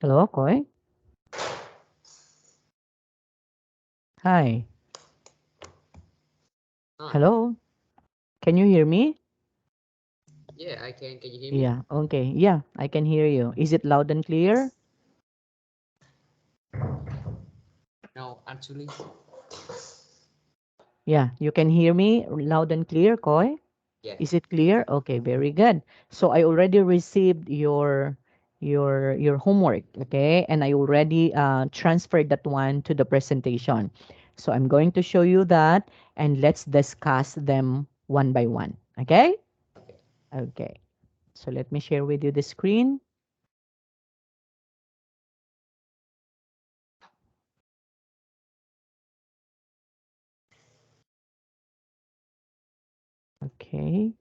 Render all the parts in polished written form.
Hello, Koy. Hi. Ah, Hello. Can you hear me? yeah, I can. Can you hear me? Yeah. Okay. Yeah, I can hear you. Is it loud and clear? No, actually, Yeah, you can hear me loud and clear, Koy. yeah. Is it clear? Okay, very good. So I already received your homework, okay? And I already transferred that one to the presentation. So I'm going to show you that and let's discuss them one by one, okay? Okay. Okay. So let me share with you the screen. Okay.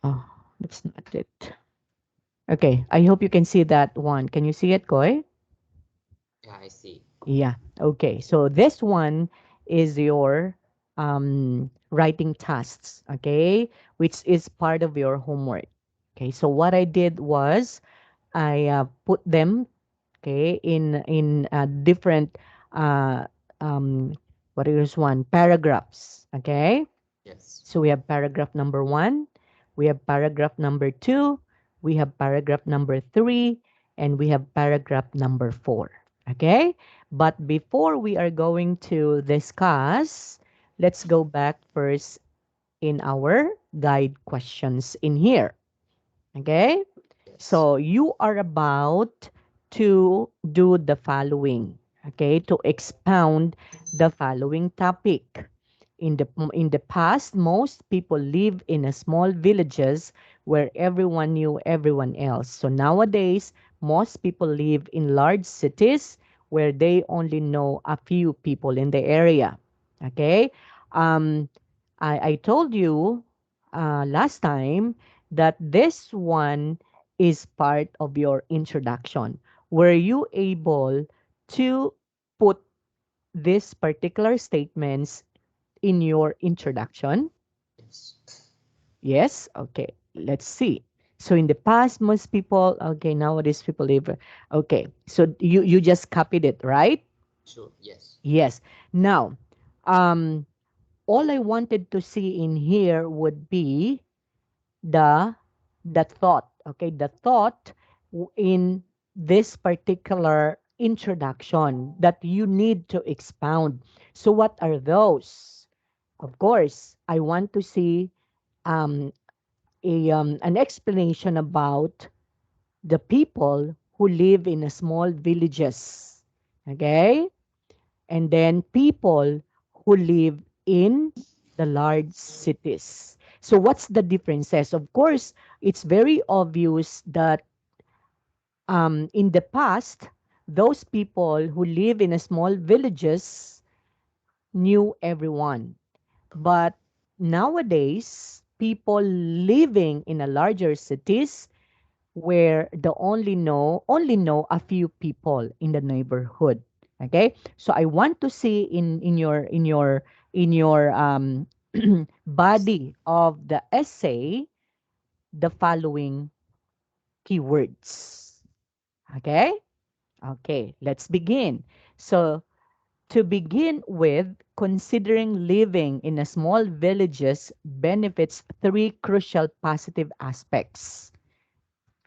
Oh, that's not it. Okay, I hope you can see that one. Can you see it, Koy? Yeah, I see. Yeah. Okay. So this one is your writing tasks, okay, which is part of your homework. Okay. So what I did was I put them, okay, in different uh, um, what is one paragraphs. Okay. Yes. So we have paragraph number one, we have paragraph number two, we have paragraph number three, and we have paragraph number four. Okay? But before we are going to discuss, let's go back first in our guide questions in here. Okay? Yes. So you are about to do the following, okay, to expound the following topic. In the past, most people live in a small villages where everyone knew everyone else. So nowadays, most people live in large cities where they only know a few people in the area. Okay? Um, I told you last time that this one is part of your introduction. Were you able to put these particular statements in your introduction? Yes. Yes? Okay. Let's see. So in the past, most people, okay, nowadays people live. Okay. So you just copied it, right? Sure. Yes. Yes. Now, um, all I wanted to see in here would be the the thought, okay, the thought in this particular introduction that you need to expound. So what are those? Of course, I want to see um, an explanation about the people who live in a small villages, okay, and then people who live in the large cities. So what's the differences? Of course, it's very obvious that in the past, those people who live in a small villages knew everyone. But nowadays, people living in a larger cities where the only know a few people in the neighborhood. Okay, so I want to see in your body of the essay the following keywords. Okay, okay, let's begin. So to begin with, considering living in a small villages benefits three crucial positive aspects.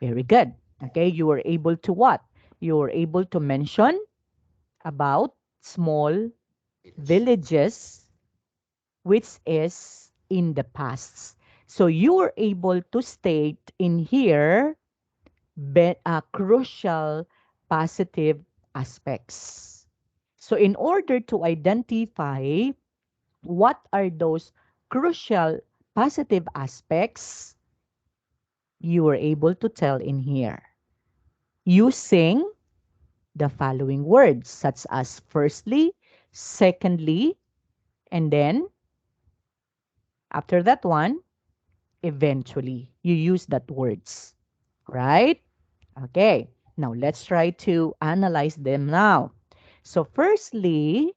Very good. Okay, you were able to what? You were able to mention about small Village. villages, which is in the past. So you were able to state in here crucial positive aspects. So in order to identify what are those crucial positive aspects, you were able to tell in here using the following words, such as firstly, secondly, and then after that one, eventually. You use that words, right? Okay. Now let's try to analyze them now. So firstly,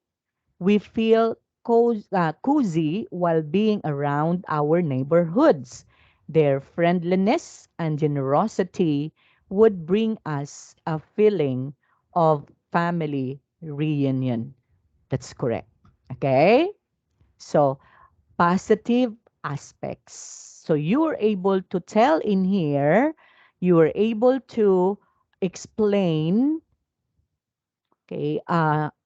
we feel cozy while being around our neighborhoods. Their friendliness and generosity would bring us a feeling of family reunion. That's correct. Okay? So, positive aspects. So, you were able to tell in here, you were able to explain, okay,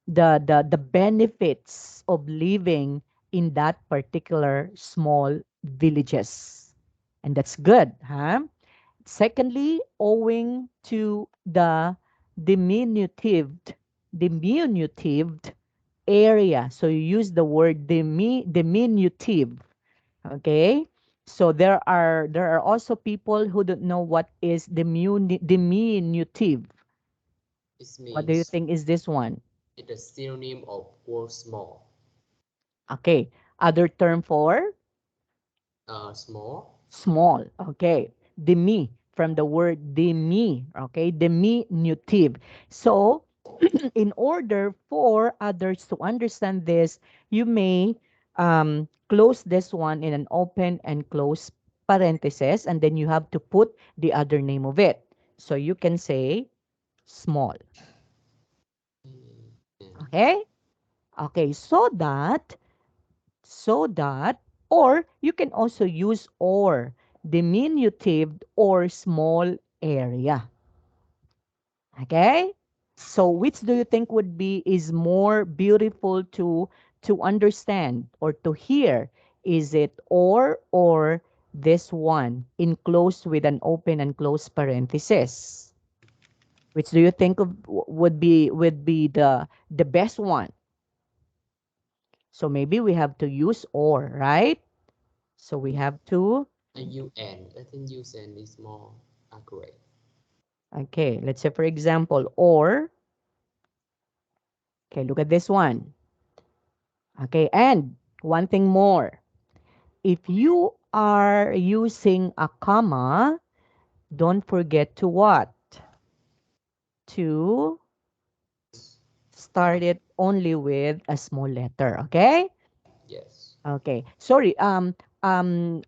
the benefits of living in that particular small villages. And that's good, huh? Secondly, owing to the diminutive, diminutive area. So you use the word diminutive. Okay. So there are also people who don't know what is diminutive. It What do you means think is this one? it's a synonym of word small. Okay. Other term for Small. small. Okay. Demi from the word demi. Okay. Diminutive. So in order for others to understand this, you may close this one in an open and close parenthesis, and then you have to put the other name of it. So you can say small. Mm, yeah. Okay? Okay, so that, or you can also use or, diminutive or small area. Okay? So which do you think would be is more beautiful to understand or to hear? Is it or this one enclosed with an open and closed parenthesis? Which do you think would be the best one? So maybe we have to use or, right? So we have to, A UN. I think UN is more accurate. okay, let's say for example, or, okay, look at this one. Okay, and one thing more. If you are using a comma, don't forget to what? To start it only with a small letter, okay? Yes. Okay. Sorry. All I'm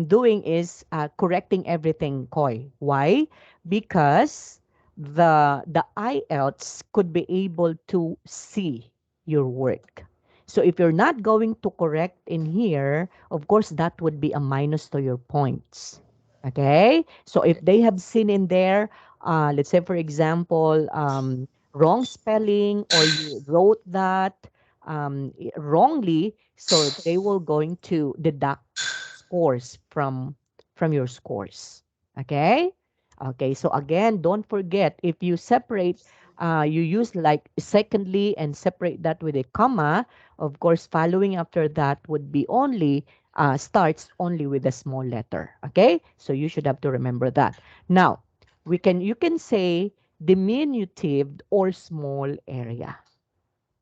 doing is correcting everything, Koy. Why? Because the IELTS could be able to see your work. So if you're not going to correct in here, of course that would be a minus to your points. Okay? So if Okay. they have seen in there, let's say for example, wrong spelling, or you wrote that wrongly, so they will going to deduct scores from your scores. Okay? Okay, so again, don't forget, if you separate, you use like secondly and separate that with a comma, of course following after that would be only starts only with a small letter. Okay, so you should have to remember that. Now you can say diminutive or small area.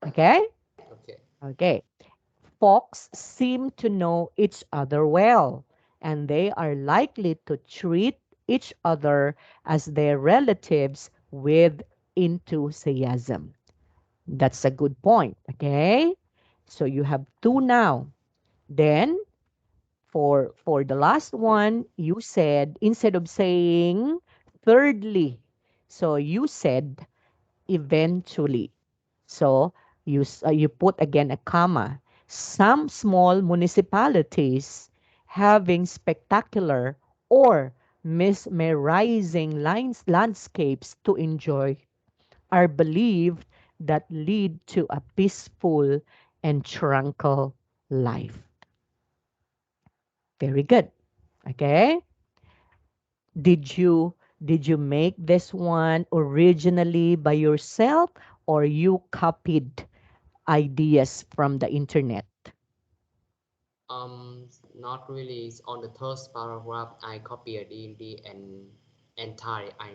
Okay. Okay. Okay. Fox seem to know each other well, and they are likely to treat each other as their relatives with enthusiasm. That's a good point. Okay. So you have two now. Then for the last one, you said instead of saying thirdly, so you said eventually. So you put again a comma. Some small municipalities having spectacular or mesmerizing landscapes to enjoy are believed that lead to a peaceful and tranquil life. Very good. Okay. Did you did you make this one originally by yourself, or you copied ideas from the internet? Not really. It's on the third paragraph. I copy it in the and entire. I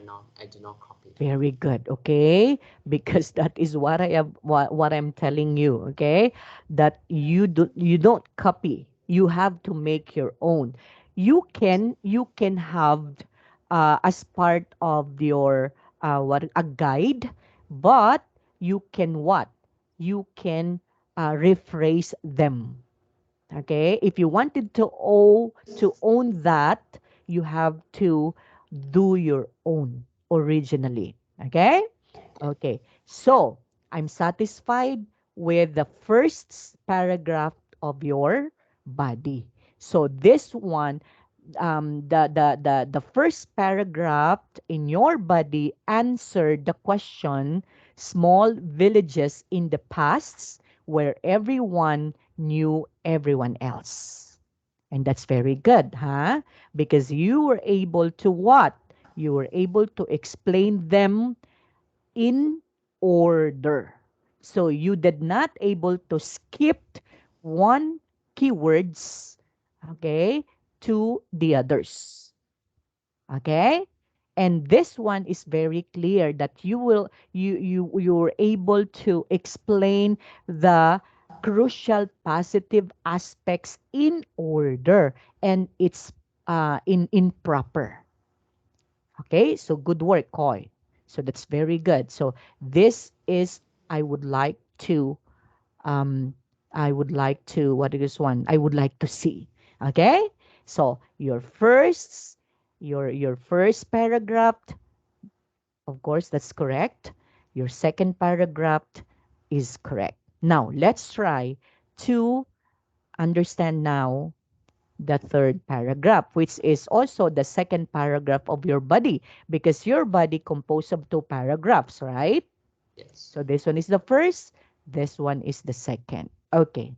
do not copy. Very good. Okay, because that is what what I'm telling you. Okay, that you don't copy. You have to make your own. You can have as part of your what a guide, but you can what? You can rephrase them. Okay, if you wanted to own that, you have to do your own originally. Okay? Okay. So, I'm satisfied with the first paragraph of your body. So this one, the first paragraph in your body answered the question, small villages in the past where everyone knew everyone else. And that's very good, huh? Because you were able to what? You were able to explain them in order. So you did not able to skip one keywords, okay, to the others. Okay? And this one is very clear that you're able to explain the crucial positive aspects in order, and it's in proper. Okay, so good work, Koi. So that's very good. So this is, I would like to, um, what is this one? I would like to see. Okay, so your first paragraph, of course, that's correct. Your second paragraph is correct. Now let's try to understand now the third paragraph, which is also the second paragraph of your body, because your body composed of two paragraphs, right? Yes. So this one is the first, this one is the second. Okay,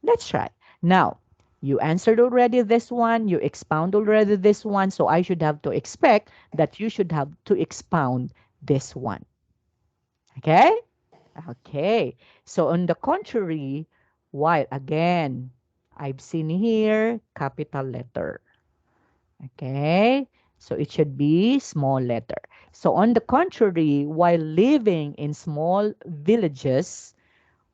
let's try. Now, you answered already this one, you expound already this one, so I should have to expect that you should have to expound this one. Okay? Okay. So on the contrary, while again, I've seen here capital letter. Okay. So it should be small letter. So on the contrary, while living in small villages,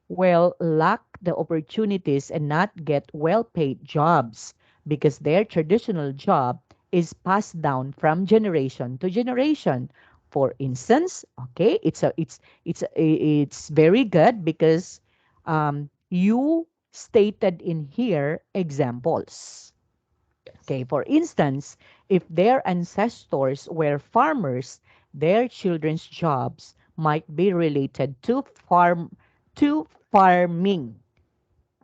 will lack the opportunities and not get well-paid jobs because their traditional job is passed down from generation to generation. For instance, okay, it's very good because you stated in here examples. Yes. Okay, for instance, if their ancestors were farmers, their children's jobs might be related to farming.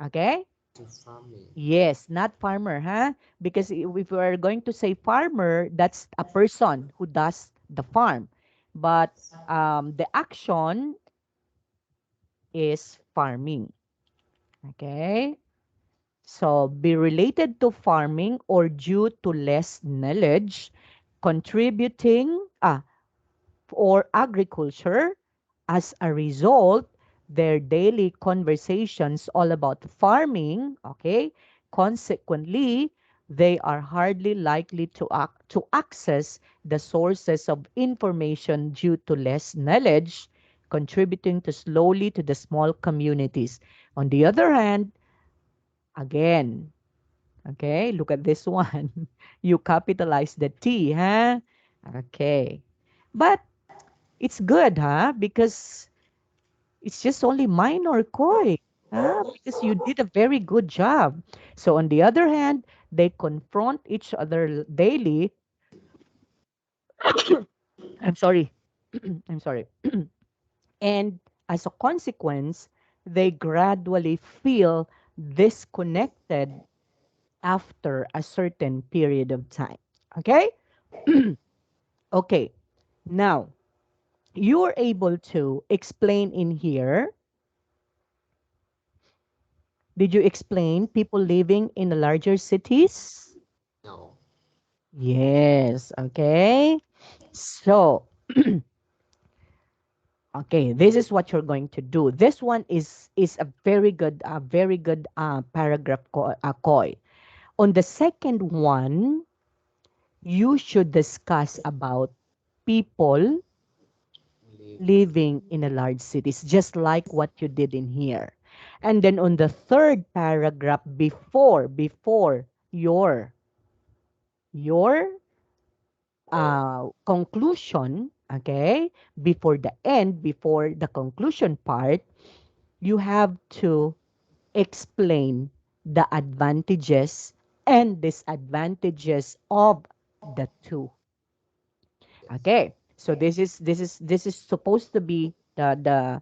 Okay? To farming. Yes, not farmer, huh? Because if we are going to say farmer, that's a person who does the farm. But the action is farming. Okay? So, be related to farming or due to less knowledge, contributing or agriculture. As a result, their daily conversations all about farming, okay? Consequently, they are hardly likely to access the sources of information due to less knowledge, contributing to slowly to the small communities. On the other hand, again, okay, look at this one. You capitalize the T, huh? Okay. But it's good, huh? Because it's just only minor koi, huh? Because you did a very good job. So on the other hand, they confront each other daily. I'm sorry. I'm sorry. And as a consequence, they gradually feel disconnected after a certain period of time. Okay? Okay. Now, you are able to explain in here. Did you explain people living in the larger cities? No. Yes. Okay. So, okay, this is what you're going to do. This one is a very good paragraph, Koy. On the second one, you should discuss about people Living. living in a large cities, just like what you did in here. And then on the third paragraph, before your conclusion, okay, before the conclusion part, you have to explain. the advantages and disadvantages of the two. Yes. Okay. So this is supposed to be the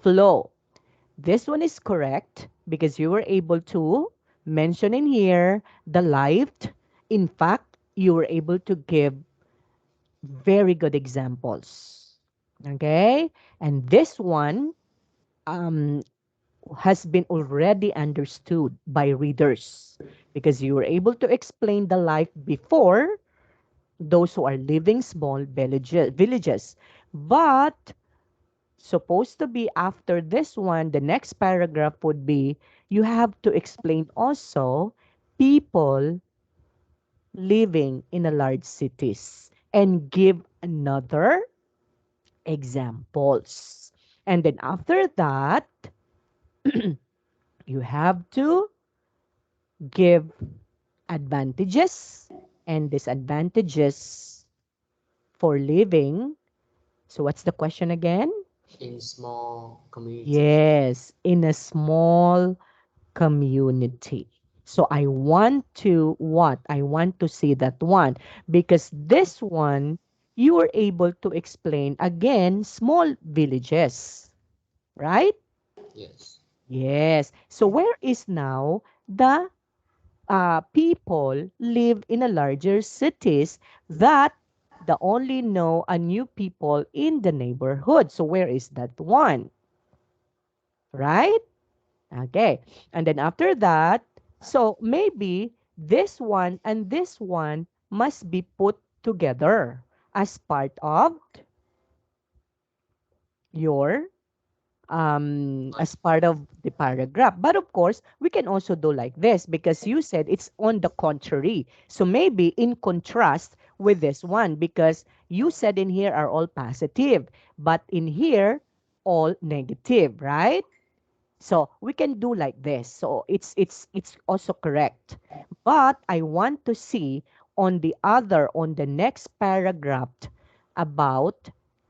flow. This one is correct because you were able to mention in here the life. In fact, you were able to give very good examples. Okay? And this one um, has been already understood by readers because you were able to explain the life before those who are living small villages. But supposed to be after this one, the next paragraph would be you have to explain also people living in a large cities and give another examples. And then after that, you have to give advantages and disadvantages for living. So what's the question again? In small community. Yes, in a small community. So I want to what? I want to see that one because this one you were able to explain again small villages, right? Yes. Yes. So where is now the people live in a larger cities that the only know a new people in the neighborhood. So where is that one? Right? Okay. And then after that, so maybe this one and this one must be put together as part of your as part of the paragraph. But of course, we can also do like this because you said it's on the contrary. So maybe in contrast with this one because you said in here are all positive, but in here all negative, right? So we can do like this. So it's also correct. But I want to see on the next paragraph about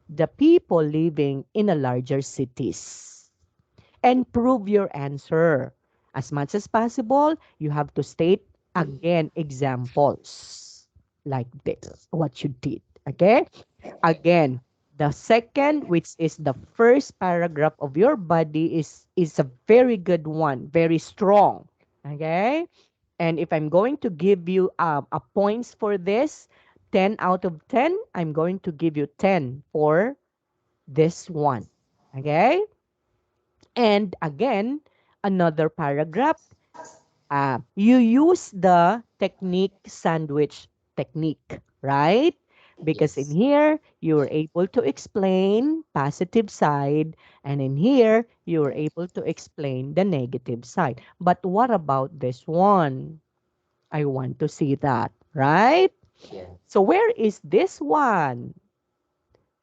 the people living in a larger cities and prove your answer. As much as possible, you have to state again examples like this, what you did. Okay? Again, the second, which is the first paragraph of your body, is a very good one, very strong. Okay? And if I'm going to give you a points for this, 10 out of 10, I'm going to give you 10 for this one. Okay? And again, another paragraph, you use the technique sandwich technique, right? Because in Yes. here, you're able to explain positive side, and in here, you're able to explain the negative side. But what about this one? I want to see that, right? Yeah. So where is this one?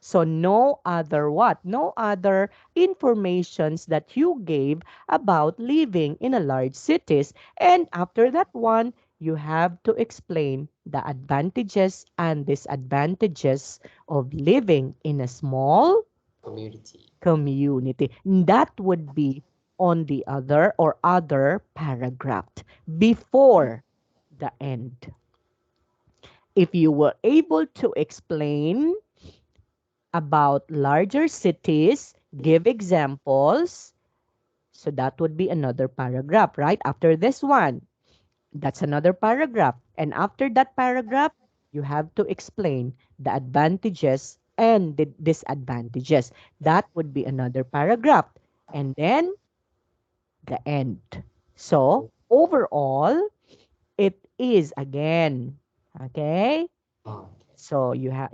So no other what? No other informations that you gave about living in a large cities. And after that one, you have to explain the advantages and disadvantages of living in a small Community. community. That would be on the other or other paragraph before the end. If you were able to explain about larger cities, give examples. So that would be another paragraph, right? After this one, that's another paragraph. And after that paragraph, you have to explain the advantages and the disadvantages. That would be another paragraph. And then the end. So overall, it is again. Okay? Oh, So you have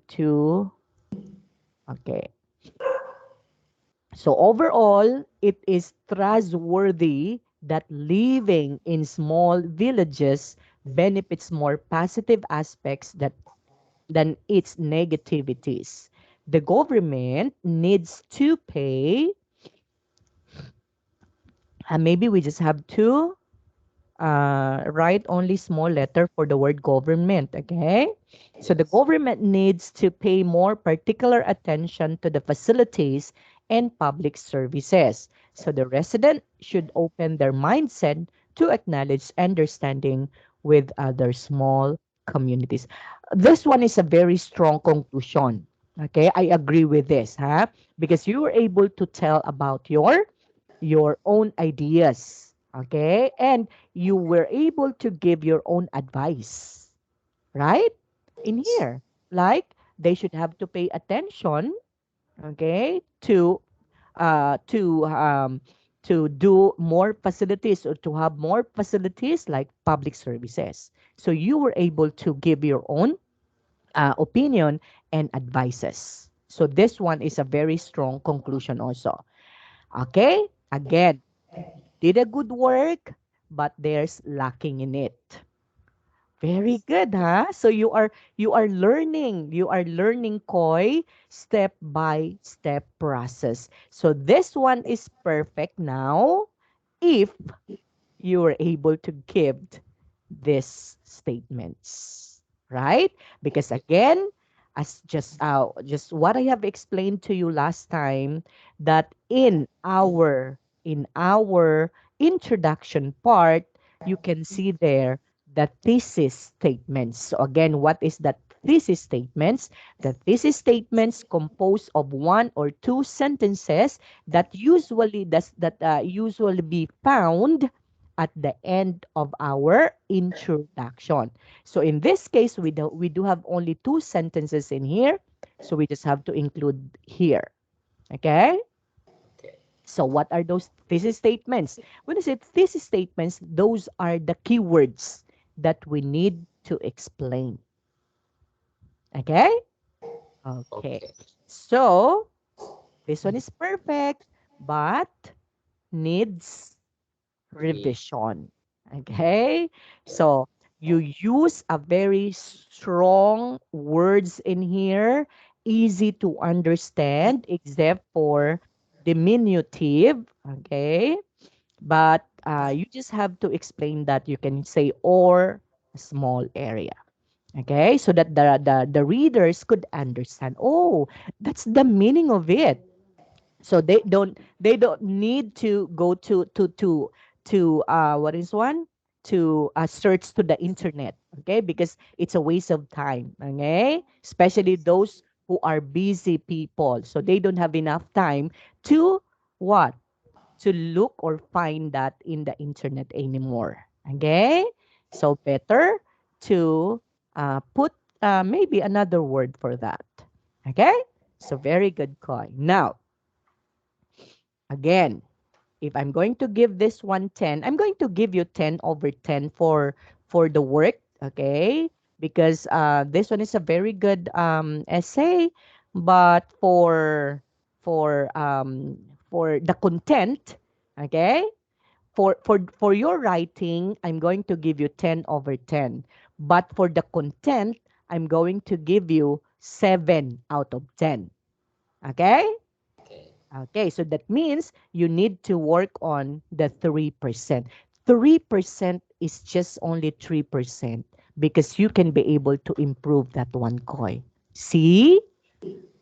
to okay. So overall, it is trustworthy that living in small villages benefits more positive aspects than its negativities. The government needs to pay, and maybe we just have to write only small letter for the word government, okay? So the yes. government needs to pay more particular attention to the facilities and public services. So the resident should open their mindset to acknowledge understanding with other small communities. This one is a very strong conclusion. Okay, I agree with this, huh? Because you were able to tell about your own ideas, okay? And you were able to give your own advice, right? In Yes. here, like they should have to pay attention, okay, to to do more facilities or to have more facilities like public services. So you were able to give your own opinion and advices. So this one is a very strong conclusion also. Okay? Again, did a good work, but there's lacking in it. Very Yes. good, huh? So you are learning koi step by step process. So this one is perfect now if you were able to give these statements, right? Because Okay. again, as just what I have explained to you last time, that in our introduction part, you can see there the thesis statements. So again, what is that thesis statements? The thesis statements composed of one or two sentences that usually be found at the end of our introduction. So in this case, we do have only two sentences in here, so we just have to include here. Okay? Okay. So what are those thesis statements? When I say thesis statements, those are the keywords that we need to explain. Okay? Okay. Okay. So this one is perfect, but needs Read. revision. Okay? So you use a very strong words in here, easy to understand, except for diminutive. Okay? But you just have to explain that you can say or a small area. Okay? So that the readers could understand. Oh, that's the meaning of it. So they don't need to go to what is one, to search to the internet, okay, because it's a waste of time, okay, especially those who are busy people, so they don't have enough time to what, to look or find that in the internet anymore, okay. So better to put maybe another word for that, okay. So very good coin. Now again, if I'm going to give this one 10, I'm going to give you 10 over 10 for the work, okay? Because this one is a very good essay, but for the content, okay? For your writing, I'm going to give you 10 over 10. But for the content, I'm going to give you 7 out of 10. Okay? Okay. Okay, so that means you need to work on the 3%. 3% is just only 3% because you can be able to improve that one coin. See?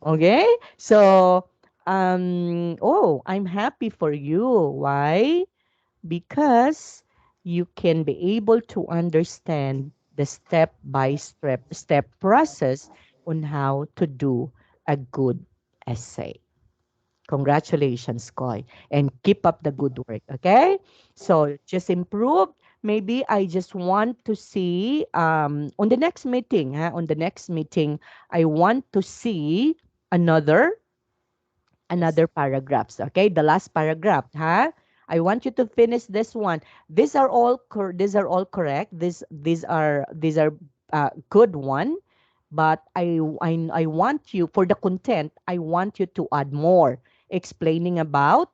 Okay? So, oh, I'm happy for you. Why? Because you can be able to understand the step process on how to do a good essay. Congratulations, Koy. And keep up the good work, okay? So just improve. Maybe I just want to see on the next meeting, on the next meeting, I want to see another Yes. another paragraphs, okay? The last paragraph, huh? I want you to finish this one. These are all correct. These are good one, but I want you for the content. I want you to add more explaining about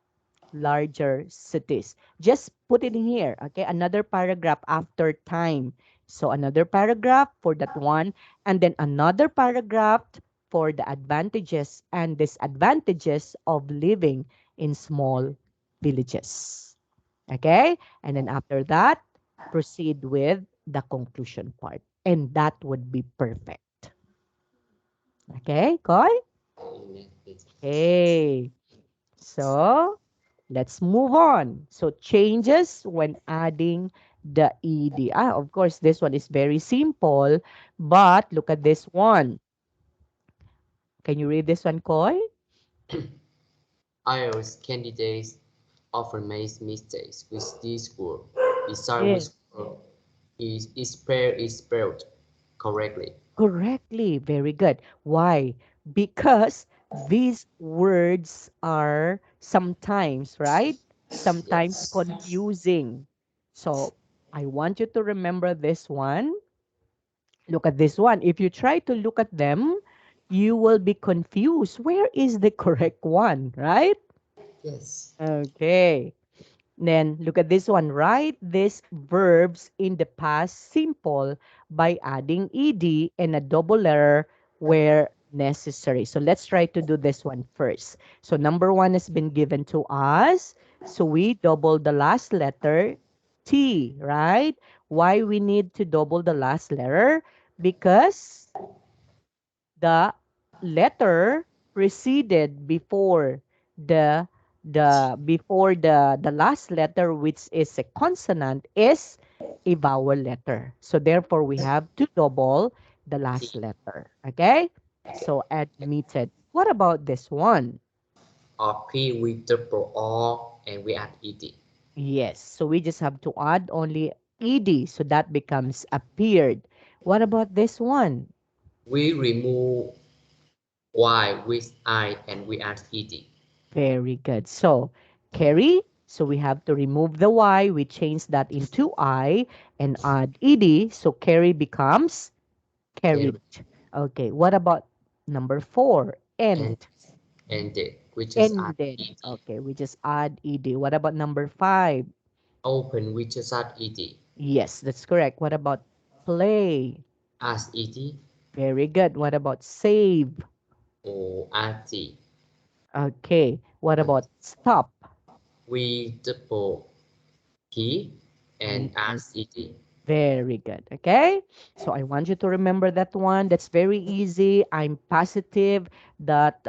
larger cities. Just put it in here, okay? Another paragraph after time. So another paragraph for that one, and then another paragraph for the advantages and disadvantages of living in small villages. Okay? And then after that, proceed with the conclusion part. And that would be perfect. Okay, Koy? Yes. Hey. So let's move on. So changes when adding the ed. Of course, this one is very simple, but look at this one. Can you read this one, Koi? IELTS candidates often make mistakes with this word. Decide Yes. which word is spelled correctly. Correctly. Very good. Why? Because these words are sometimes, right? Sometimes Yes. confusing. So I want you to remember this one. Look at this one. If you try to look at them, you will be confused. Where is the correct one, right? Yes. Okay. Then look at this one. Write these verbs in the past simple by adding ed and a double letter where necessary. So let's try to do this one first. So number one has been given to us. So we double the last letter T, right? Why we need to double the last letter? Because the letter preceded before the last letter, which is a consonant, is a vowel letter. So therefore we have to double the last T. letter. Okay, Okay. so admitted. What about this one? Or P with double R and we add ED. Yes, so we just have to add only ed, so that becomes appeared. What about this one? We remove Y with I and we add ED. Very good. So, carry. So we have to remove the Y. We change that into I and add ed. So carry becomes carried. Carry Okay. What about number four? and End. ended. We just add Ended. ED. Okay. We just add ed. What about number five? Open, we just add ED. Yes, that's correct. What about play? As ED Very good. What about save? or add T. Okay. What about stop? We double key and add Yes. ED. Very good. Okay. So I want you to remember that one. That's very easy. I'm positive that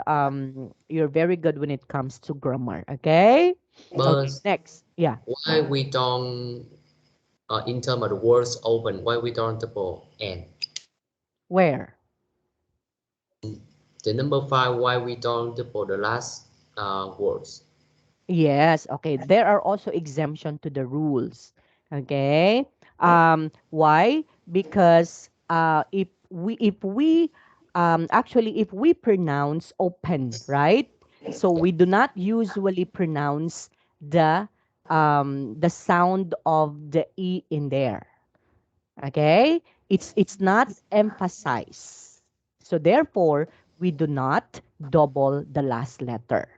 you're very good when it comes to grammar. Okay. But Okay. Next. Yeah. why we don't, in terms of the words open, why we don't double N? Where? The number five, why we don't double the last words? Yes. Okay. There are also exemption to the rules. Okay. Why? Because if we if we pronounce open, right? So we do not usually pronounce the sound of the e in there. Okay? It's not emphasized. So therefore, we do not double the last letter.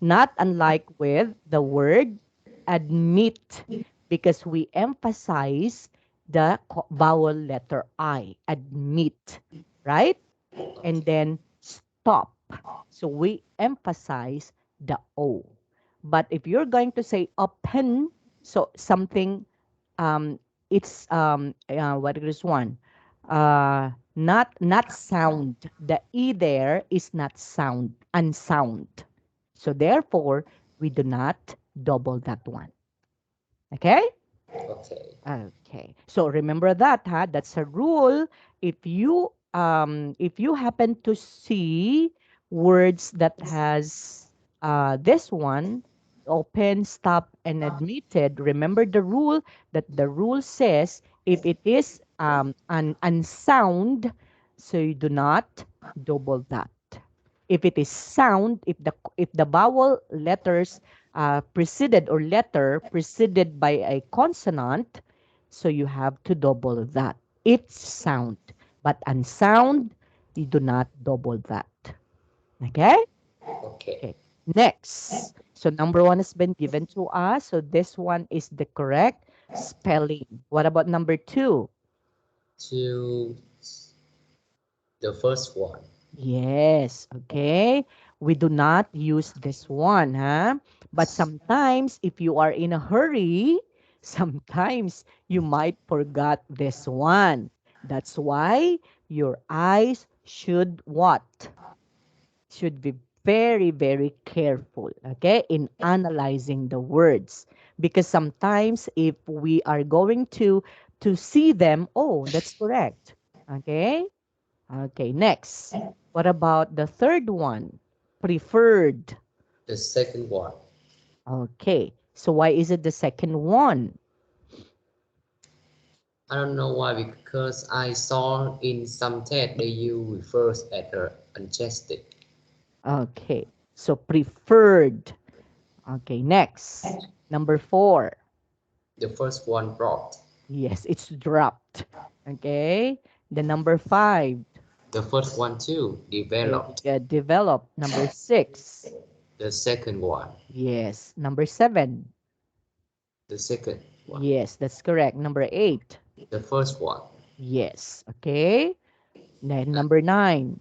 Not unlike with the word admit, because we emphasize the vowel letter I, admit, right? And Okay. then stop. So we emphasize the O. But if you're going to say open, so something, it's what is one? Not sound. The E there is not sound, unsound. So therefore, we do not double that one. Okay? Okay. Okay. So remember that, huh? That's a rule. If you happen to see words that has this one, open, stop, and admitted, remember the rule, that the rule says if it is an unsound, so you do not double that. If it is sound, if the vowel letters preceded, or letter preceded by a consonant, so you have to double that. It's sound, but unsound, you do not double that. Okay? Okay. Okay. Next. So number one has been given to us. So this one is the correct spelling. What about number two? To the first one. Yes, okay. We do not use this one, huh? But sometimes if you are in a hurry, sometimes you might forget this one. That's why your eyes should what? Should be very, very careful, okay, in analyzing the words. Because sometimes if we are going to see them, oh, that's correct. Okay? Okay, next. What about the third one? Preferred. The second one. Okay. So why is it the second one? I don't know why, because I saw in some text they use refers as a adjective. Okay. So preferred. Okay, next. Number four. The first one brought. Yes, it's dropped. Okay. The number five. The first one too Very developed. good. Develop. Number six. The second one. Yes. Number seven. The second one. Yes, that's correct. Number eight. The first one. Yes. Okay. Then number nine.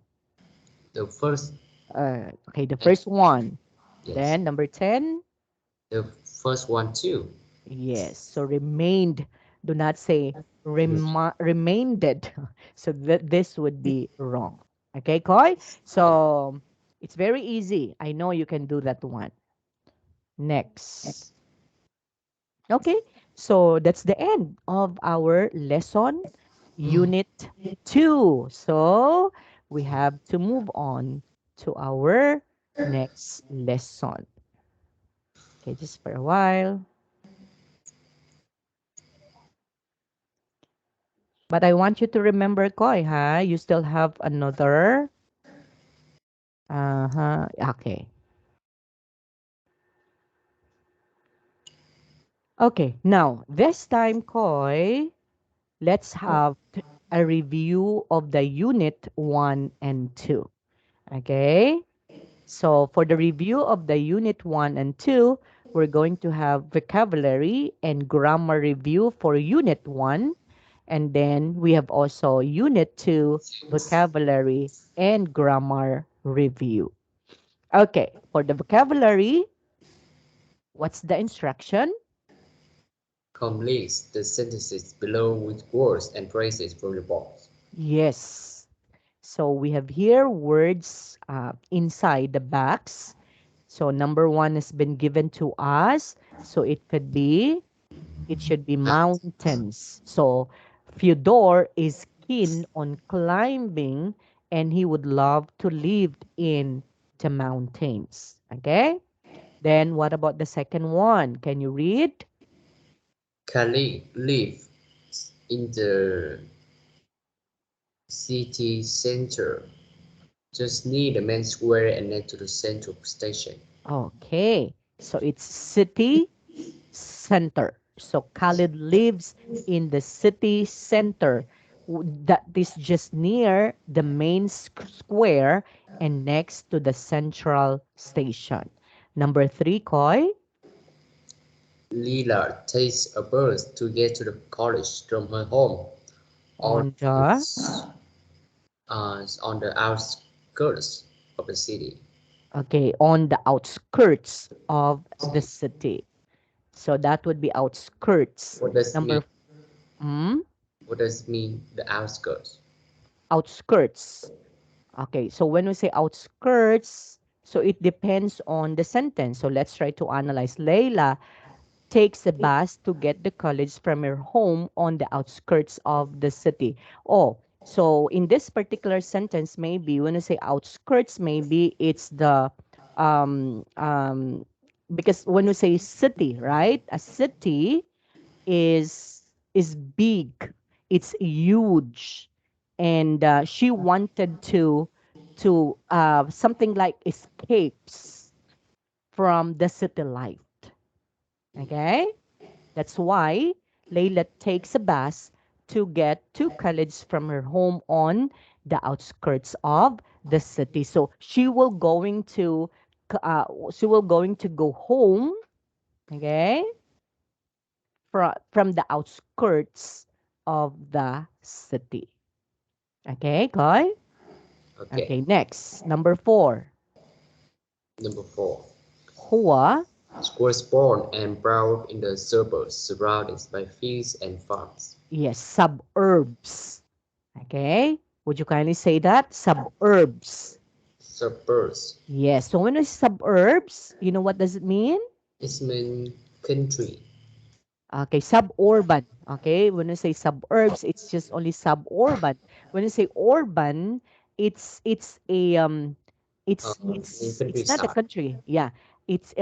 The first. Okay, the And first one. yes. Then number 10. The first one too. Yes. So remained. Do not say remained. So this would be wrong. Okay, Koi? So it's very easy. I know you can do that one. Next. Okay. So that's the end of our lesson, unit 2. So we have to move on to our next lesson. Okay, just for a while. But I want you to remember, Koi, huh? You still have another. Uh-huh. Okay. Okay. Now, this time, Koi, let's have a review of the unit 1 and 2. Okay? So, for the review of the unit 1 and 2, we're going to have vocabulary and grammar review for unit 1. And then we have also unit 2, vocabulary and grammar review. Okay, for the vocabulary, what's the instruction? Complete the sentences below with words and phrases from the box. Yes. So we have here words inside the box. So number one has been given to us. So it should be mountains. So Fyodor is keen on climbing and he would love to live in the mountains. Okay? Then what about the second one? Can you read? Khalid lives in the city center, just near the main square and next to the central station. Okay. So it's city center. So Khalid lives in the city center that is just near the main square and next to the central station. Number three, Koi, Leela takes a bus to get to the college from her home on on the its on the outskirts of the city. okay, on the outskirts of the city. So that would be outskirts. What does it mean? Number hmm, What does it mean? The outskirts. outskirts. Okay, so when we say outskirts, so it depends on the sentence. So let's try to analyze. Layla takes a bus to get the college from her home on the outskirts of the city. Oh, so in this particular sentence, maybe when I say outskirts, maybe it's the um um because when we say city, right? A city is big, it's huge, and she wanted to something like escapes from the city life. Okay, that's why Layla takes a bus to get to college from her home on the outskirts of the city. So she will going to go home, okay, from the outskirts of the city. Okay, Koy? Okay. Okay, next. Number four. Number four. Hua. Was born and brought in the suburbs surrounded by fields and farms. Yes, suburbs. Okay. Would you kindly say that? Suburbs. suburbs. Yes. So when we say suburbs, you know what does it mean? It means country. Okay, suburban. Okay, when you say suburbs, it's just only suburban. When you say urban, it's a In it's not a countryside. country. Yeah, it's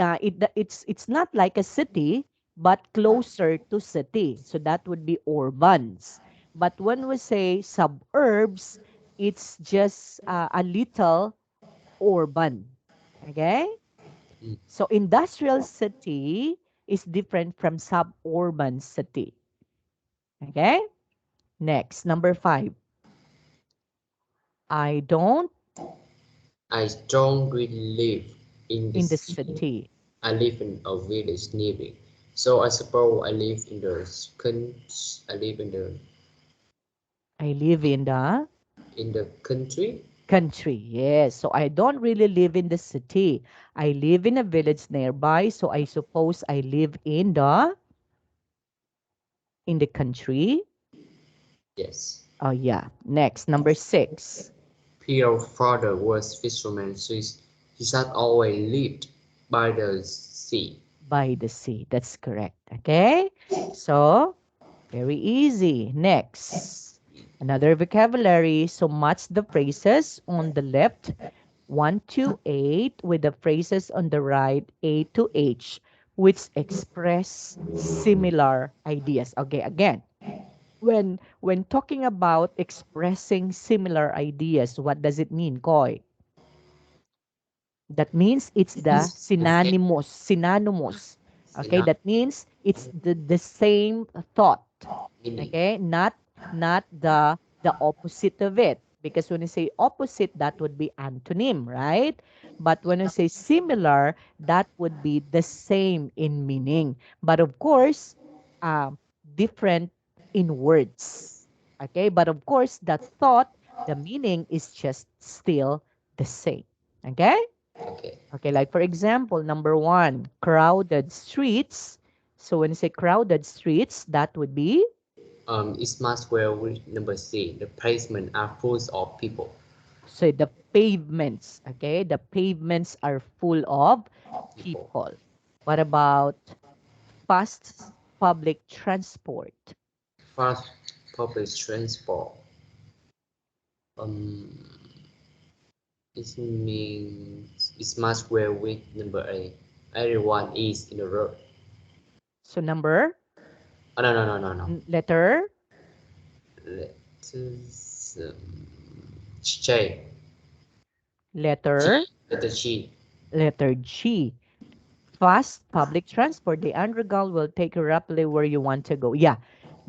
not like a city, but closer to city. So that would be urbans. But when we say suburbs, it's just a little urban. Okay, Mm. so industrial city is different from suburban city. Okay? Next, number 5. I don't I don't really live in the in the city. city. I live in a village nearby. So I suppose I live in the I live I live in the country. country. Yes. So I don't really live in the city. I live in a village nearby, so I suppose I live in the country. Yes. Oh yeah. Next, number 6. Pierre's father was fisherman Swiss. He had always lived by the sea. By the sea. That's correct. Okay? So, very easy. Next. Another vocabulary. So match the phrases on the left 1 to 8 with the phrases on the right A to H, which express similar ideas. Okay, again, when talking about expressing similar ideas, what does it mean, Koy? That means it's the It's the same synonymous. Okay, enough that means it's the same thought. meaning. Okay, not the opposite of it. Because when you say opposite, that would be antonym, right? But when you say similar, that would be the same in meaning. But of course, different in words. Okay, but of course, the thought, the meaning is just still the same. Okay? Okay. Okay, like for example, number 1, crowded streets. So when you say crowded streets, that would be, It's much well with number C. The placement are full of people. so the pavements. Okay, the pavements are full of People. people. What about fast public transport? Fast public transport. Um, it means it's much well with number A. Everyone is in the road. So number, Oh, no, no, no, no, no. letter, Letters. J. letter, G. Letter G. letter G. Fast public transport. The underground will take you rapidly where you want to go. Yeah,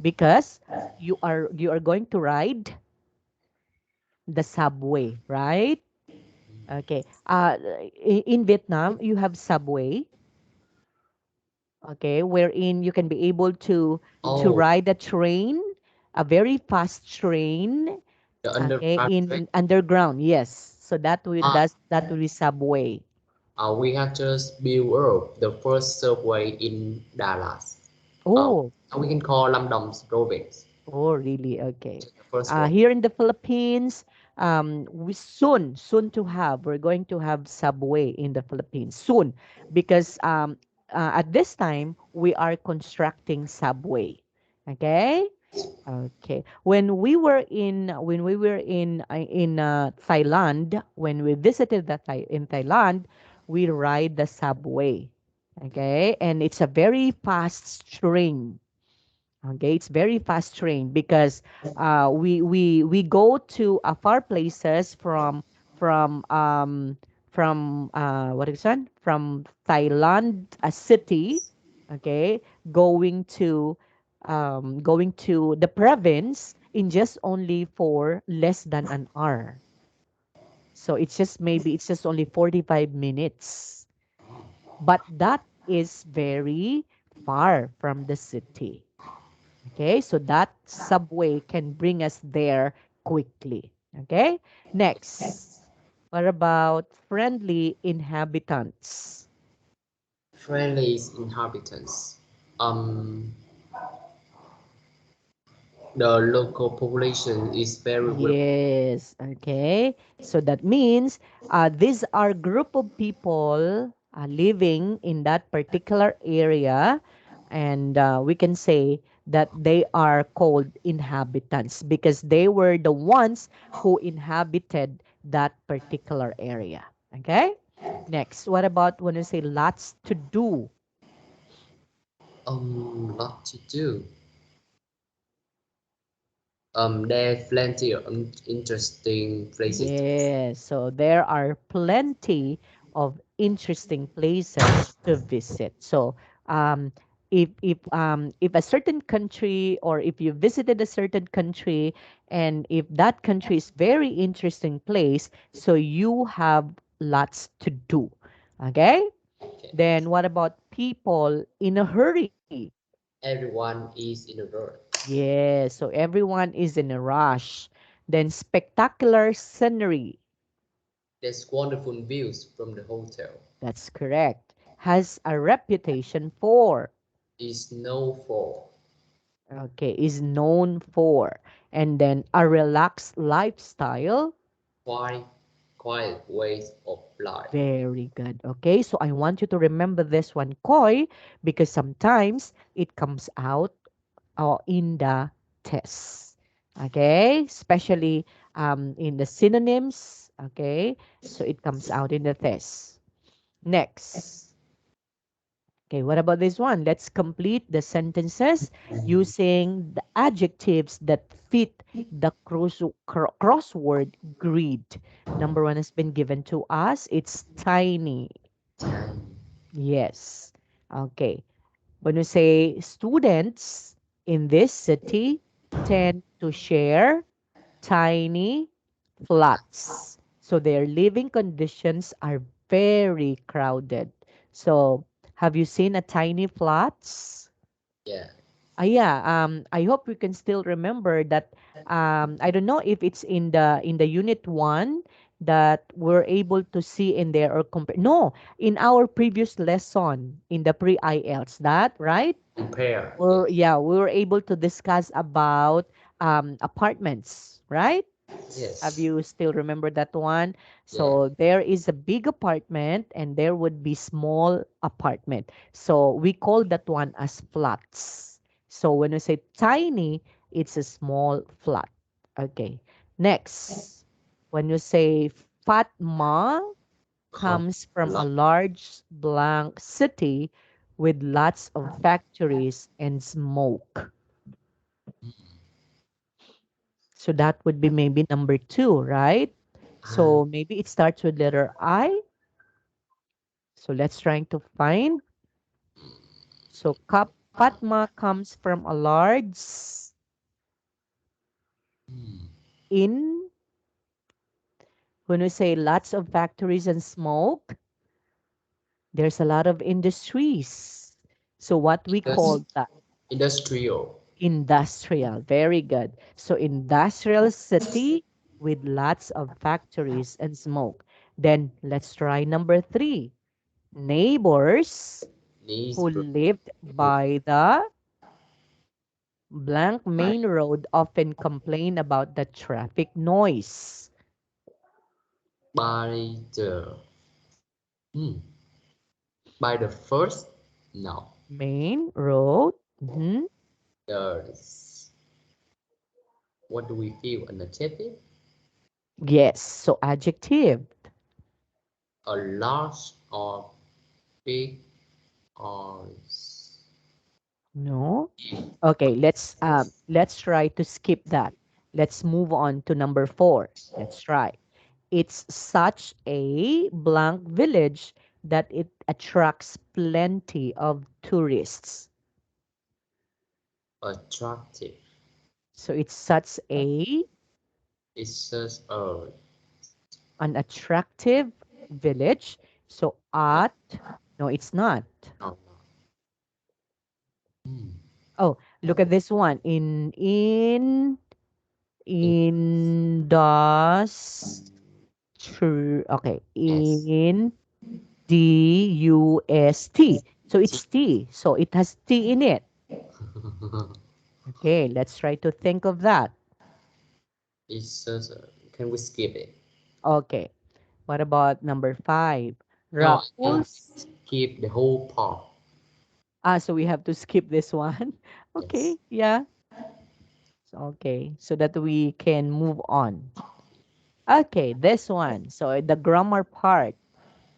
because you are going to ride the subway, right? Okay. In Vietnam, you have subway, okay, wherein you can be able to Oh, ride a train, a very fast train, the okay, underground train. in underground. Yes. So Ah, that will be subway. we have just built up the first subway in Dallas. Uh, Oh, we can call Lam Dom's province. oh, really? Okay. The first one. Here in the Philippines, we soon to have, we're going to have subway in the Philippines soon, because at this time we are constructing subway. Okay. Okay. When we were in Thailand, when we visited in Thailand, we ride the subway. Okay, and it's a very fast train. Okay, it's very fast train because we go to far places from what is that? From Thailand, a city. Okay, going to going to the province in just only for less than an hour. So it's just only 45 minutes. But that is very far from the city. Okay, so that subway can bring us there quickly. Okay, next. What about friendly inhabitants? Friendly inhabitants. Um, The local population is very well. Yes, okay. So that means these are group of people living in that particular area, and we can say that they are called inhabitants because they were the ones who inhabited that particular area. Okay? Next, what about when you say lots to do? Lot to do. There are plenty of interesting places to visit. Yes, so there are plenty of interesting places to visit. So, um, if a certain country or if you visited a certain country and if that country is very interesting place, so you have lots to do. Okay? Okay. Then what about people in a hurry? Everyone is in a rush. Yes, so everyone is in a rush. Then spectacular scenery. There's wonderful views from the hotel. That's correct. Has a reputation for. Is known for Okay, is known for. And then a relaxed lifestyle. quiet, quiet ways of life. Very good. Okay, so I want you to remember this one, koi, because sometimes it comes out in the test. Okay, especially in the synonyms. Okay, so it comes out in the test. Next. Okay, what about this one? Let's complete the sentences using the adjectives that fit the crossword grid. Number one has been given to us. It's tiny. Time. Yes. Okay. When we say students in this city tend to share tiny flats. So their living conditions are very crowded. So have you seen a tiny flats? Yeah. Yeah, I hope we can still remember that. I don't know if it's in the unit one that we're able to see in there or compare. No, in our previous lesson in the pre-IELTS, that right? Compare. Or Yes. yeah, we were able to discuss about apartments, right? Have Yes. you still remember that one? Yeah. So there is a big apartment and there would be small apartment. So we call that one as flats. So when we say tiny, it's a small flat. Okay. Next, when you say Fatma Come. comes from a Lot. large blank city with lots of factories and smoke. So that would be maybe number two, right? And So maybe it starts with letter I. So let's try to find. So Fatma comes from a large in when we say lots of factories and smoke, there's a lot of industries. So what we call that industrial. industrial. Very good. So industrial city with lots of factories and smoke. Then let's try number three. Neighbors Needs who lived by the blank main road often complain about the traffic noise. by the hmm, by the first no. Main road. There's what do we feel energetic? Yes, so adjective. A large or big or No. Okay, let's try to skip that. Let's move on to number four. Let's try. It's such a blank village that it attracts plenty of tourists. attractive. So it's such a It's just a an attractive village. So no, at no, it's not. no, no. Hmm. Oh, look at this one. In Okay, S in DUST. So T it's T. So it has T in it. Okay, let's try to think of that. It's just, can we skip it? Okay, what about number five? No, I can Raffles. skip the whole part. Ah, so we have to skip this one. Yes. Okay, yeah. Okay, so that we can move on. Okay, this one. So the grammar part.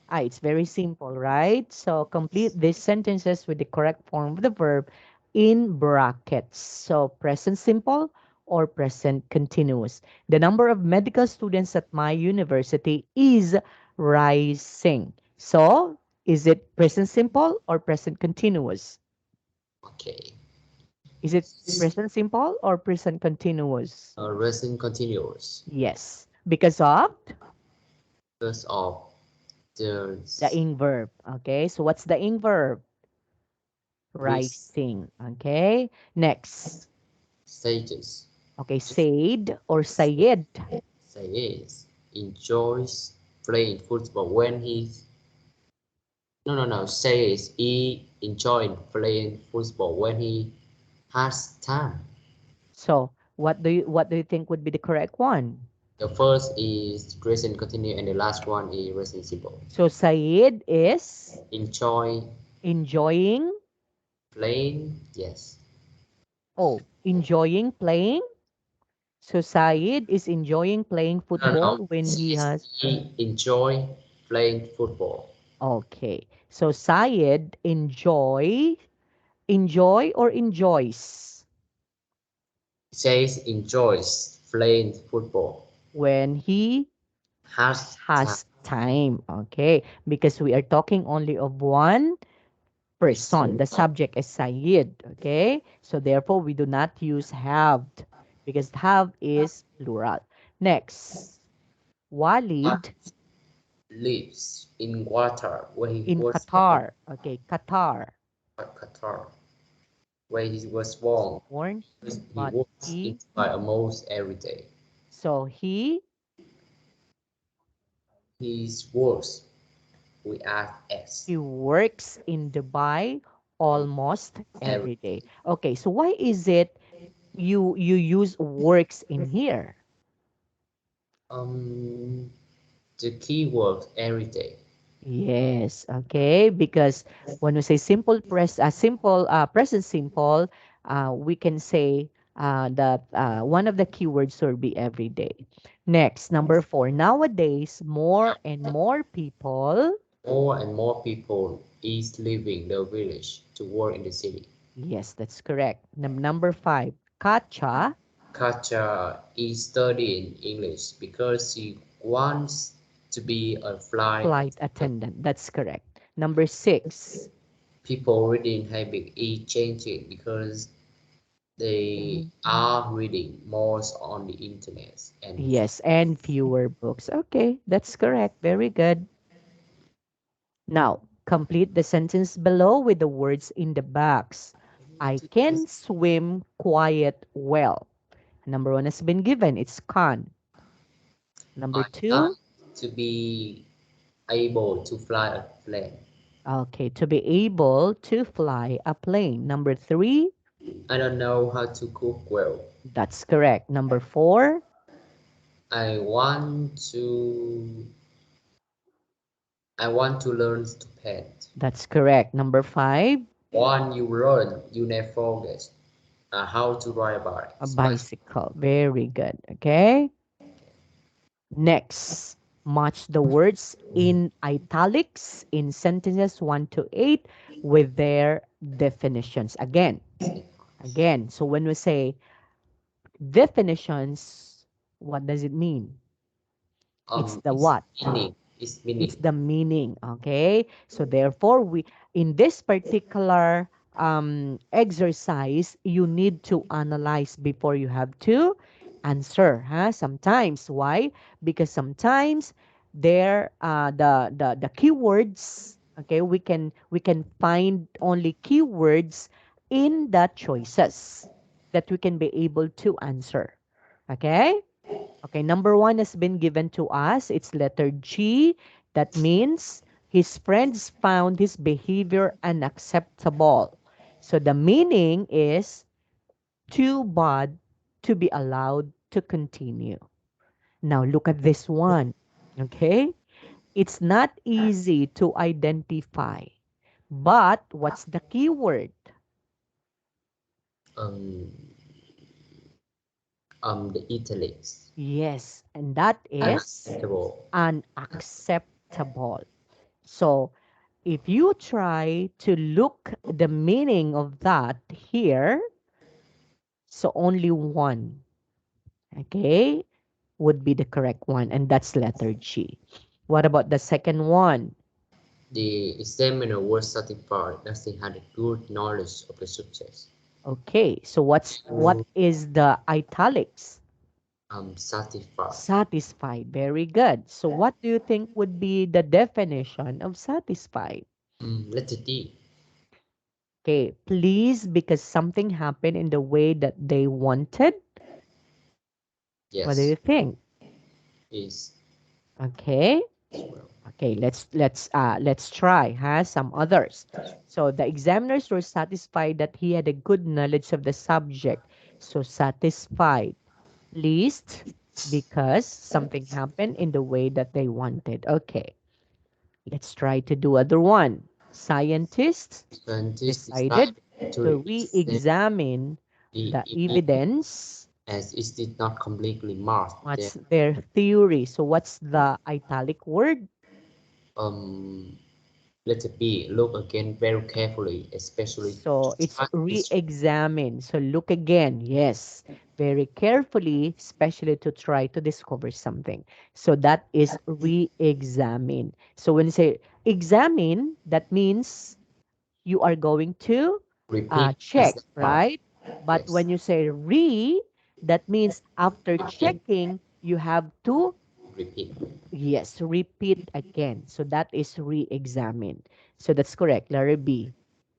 Ah, it's very simple, right? So complete these sentences with the correct form of the verb in brackets. So present simple or present continuous. The number of medical students at my university is rising. So is it present simple or present continuous? Okay. Is it present simple or present continuous? Resin continuous. Yes, because of First of the the ing verb. Okay, so what's the ing verb? risk Rising. Okay, next. stages. Okay, Said or Sayed. Say is enjoys playing football when he's no says he enjoyed playing football when he has time. So what do you think would be the correct one? The first is present continue and the last one is present simple. So Sayed is Enjoy enjoying, playing, yes. enjoying playing. So Sayed is enjoying playing No, football when he it's has. he enjoy playing football. Okay. So Sayed enjoy or enjoys It says enjoys playing football. when he Has time. has time. Okay. Because we are talking only of one person. The subject is Sayyid. Okay. So therefore, we do not use have because have is plural. Next, Walid Lives in water where he in was born. Qatar. Okay. Qatar Qatar, where he was was born. born, He but works in he, Dubai almost every day. so His works we add S he works in Dubai almost every every day. Okay. So why is it you use works in here? um the keyword every day. Yes, okay, because when we say simple present simple, we can say that one of the keywords will be every day. Next, number four. Nowadays, more and more people. More and more people is leaving the village to work in the city. Yes, that's correct. Number five. Kacha, Katja is studying English because she wants to be a flight flight attendant. attendant. That's correct. Number six. People reading habit is changing because they are reading more on the internet and Yes, and fewer books. Okay, that's correct. Very good. Now, complete the sentence below with the words in the box. I can swim quite well. Number one has been given. It's can. Number I like two, to be able to fly a plane. okay, to be able to fly a plane. Number three, I don't know how to cook well. that's correct. Number four, I want to I want to learn to paint. that's correct. Number five, One you learn, you never forget. How to ride a bike. a Bicycle. bicycle. Very good. Okay. Next, match the words in italics in sentences 1 to 8 with their definitions. Again. So when we say definitions, what does it mean? It's the It's what? meaning. It's It's meaning. the meaning. Okay. So therefore, we in this particular exercise, you need to analyze before you have to answer. Huh? Sometimes, why? Because sometimes there the keywords. Okay, we can find only keywords in the choices that we can be able to answer. Okay. Okay, number one has been given to us. It's letter G. That means his friends found his behavior unacceptable. So the meaning is too bad to be allowed to continue. Now look at this one. Okay? It's not easy to identify. But what's the keyword? Um, the italics. Yes, and that is Unacceptable. unacceptable. So if you try to look the meaning of that here, so only one, okay, would be the correct one, and that's letter G. What about the second one? The examiner was satisfied that he had a good knowledge of the subject. Okay, so what So, is the italics? satisfied. Satisfied. Very good. So what do you think would be the definition of satisfied? Letter D. Okay, please, because something happened in the way that they wanted. What do you Yes, think? is Okay. as well. Okay, let's try, some others. So the examiners were satisfied that he had a good knowledge of the subject. So satisfied, pleased, because something happened in the way that they wanted. Okay, let's try to do other one. Scientists Scientists decided decided to to examine re-examine the the event evidence. as it did not completely match their What's their theory? So what's the italic word? um letter B. Look again very carefully, especially So it's scientists re-examine. So look again. Yes, very carefully, especially to try to discover something. So that is re-examine. So when you say examine, that means you are going to repeat as check, the part. right? But Yes, when you say re, that means after again checking, you have to, repeat. yes, repeat again. So that is re-examine. So that's correct, letter B.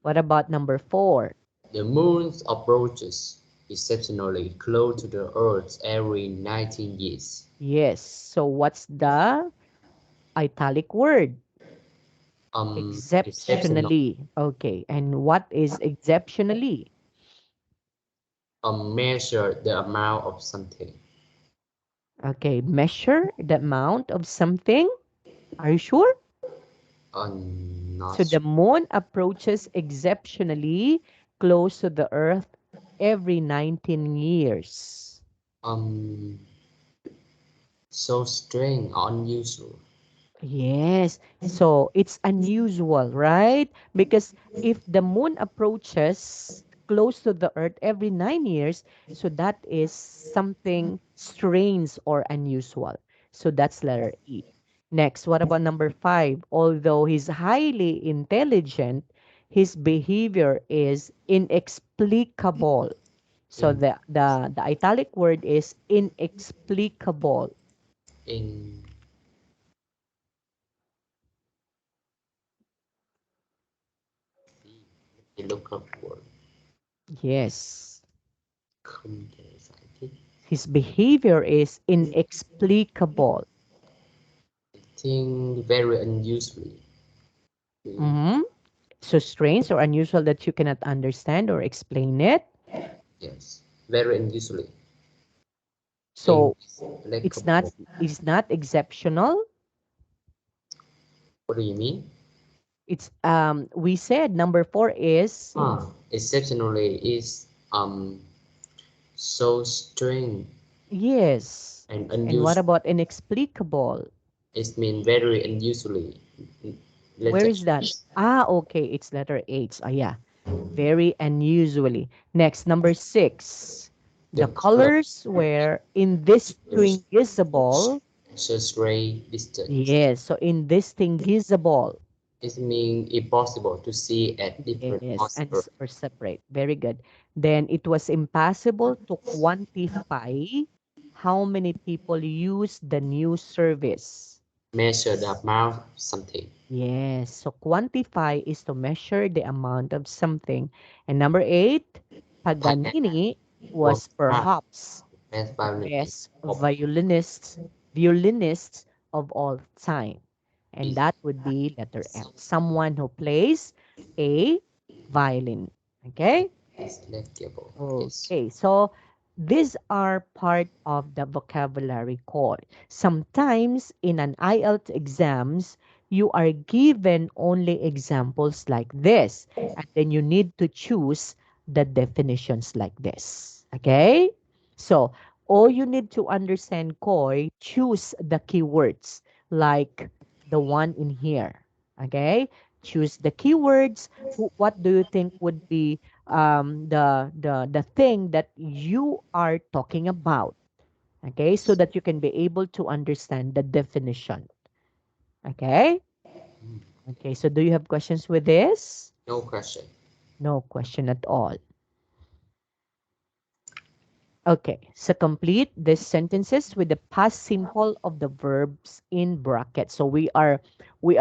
What about number four? The moon approaches exceptionally close to the Earth every 19 years. Yes. So what's the italic word? Exceptional Exceptionally. Okay. And what is exceptionally? measure the amount of something. Okay. Measure the amount of something. Are you sure? Not So the sure. moon approaches exceptionally close to the earth every 19 years. Um, so strange, unusual. Yes. So it's unusual, right? Because if the moon approaches close to the earth every 9 years, so that is something strange or unusual. So that's letter E. Next, what about number five? Although he's highly intelligent, his behavior is inexplicable. So In the italic word is inexplicable. in the local word, Yes. computer scientist. His behavior is inexplicable. I think very unusually. Mm, Mhm. So strange or unusual that you cannot understand or explain it. yes, very unusually. So it's not Inexplicable. it's not exceptional. What do you mean? It's we said number four is Exceptionally is so strange yes. and And what unusual. about inexplicable? It means very unusually. Where Letter is that? H. Ah, okay, it's letter H. Oh yeah. Very unusually. Next, number six. The The color colors were indistinguishable. shows ray distance. Yes, so indistinguishable. It means impossible to see at different Yes, and atmosphere. or separate. Very good. Then it was impossible to quantify how many people use the new service. Measure the amount of something. Yes, so quantify is to measure the amount of something. And number eight, Pagan Paganini was was perhaps perhaps the best the violinist best of violinist of all time. And his that would be letter F. Someone who plays a violin. Okay? Is negligible. Yes. Okay, so these are part of the vocabulary core. Sometimes in an IELTS exams, you are given only examples like this, and then you need to choose the definitions like this. Okay? So, all you need to understand, Koi, choose the keywords like the one in here. Okay? Choose the keywords. What do you think would be the thing that you are talking about, okay, so that you can be able to understand the definition. Okay, Mm. okay, so do you have questions with this? No question. No question at all. Okay, so complete these sentences with the past simple of the verbs in brackets. So we are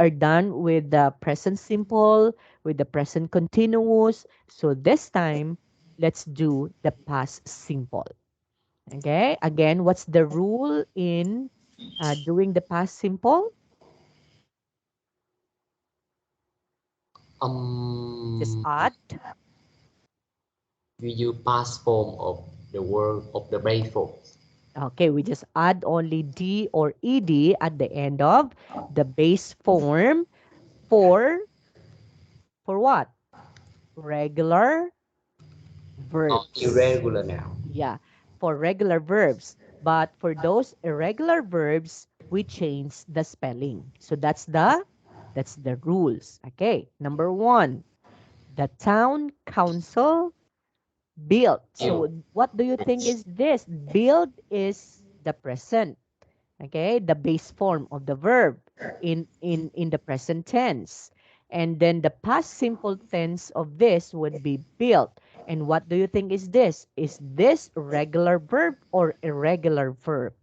done with the present simple, with the present continuous. So this time let's do the past simple. Okay, again, what's the rule in doing the past simple? Just Um, add. we use past form of the word of the base form. Okay, we just add only D or ED at the end of the base form for what? Regular Not verbs. irregular now. Yeah, for regular verbs. But for those irregular verbs, we change the spelling. So that's the rules. Okay, number one, the town council build. So You. what do you think is this? Build is the present, okay? The base form of the verb in the present tense. And then the past simple tense of this would be built. And what do you think is this? Is this regular verb or irregular verb?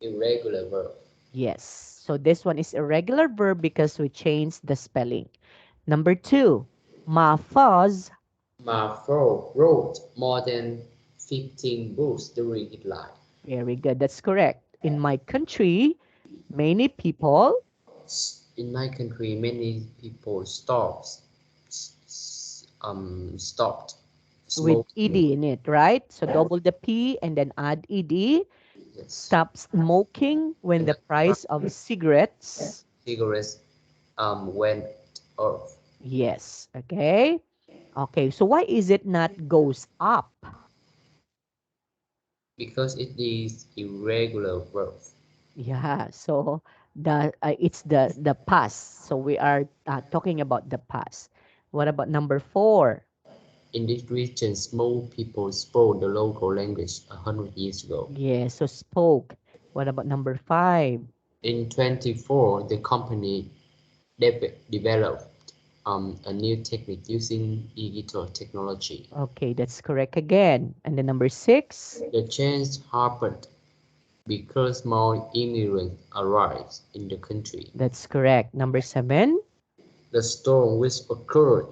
Irregular verb. Yes. So this one is irregular verb because we changed the spelling. Number two, Mahfuz. Marfo wrote more than 15 books during his life. Very good. That's correct. In my country, many people In my country, many people stopped with ed smoking. in it, right? So double the p and then add ed. Yes, Stop smoking when and the the price of cigarettes. cigarettes went off Yes. Okay. Okay. So why is it not goes up? because it is irregular verb. Yeah. So it's the past. So we are talking about the past. What about number four? In this region, small people spoke the local language 100 years ago. Yes. So spoke. What about number five? In 24, the company developed a new technique using digital technology. Okay, that's correct again. And then number six. The change happened because more immigrants arrived in the country. That's correct. Number seven. The storm which occurred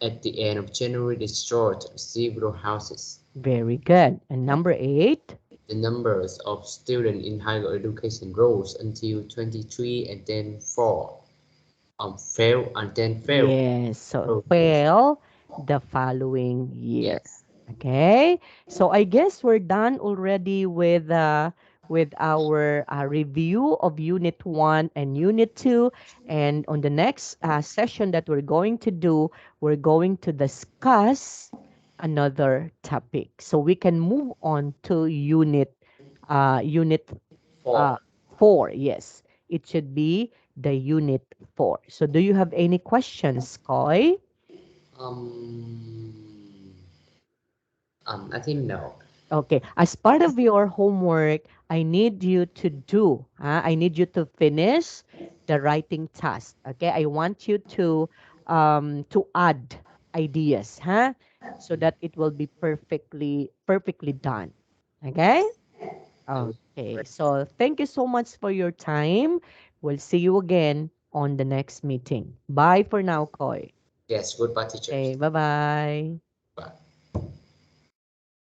at the end of January destroyed several houses. Very good. And number eight. The numbers of students in higher education rose until 23 and then fell. Yes. So Oh, yes. fail the following year. Yes. Okay. So I guess we're done already with our review of Unit 1 and Unit 2. And on the next session that we're going to do, we're going to discuss another topic. So we can move on to Unit uh, Four. 4. Yes, it should be the Unit 4. So do you have any questions, Koy? Um, I think no. Okay. As part of your homework, I need you to I need you to finish the writing task. Okay. I want you to add ideas, huh? So that it will be perfectly done. Okay. I will. Okay. So thank you so much for your time. We'll see you again on the next meeting. Bye for now, Koy. Yes, goodbye, teacher. Okay. Bye bye.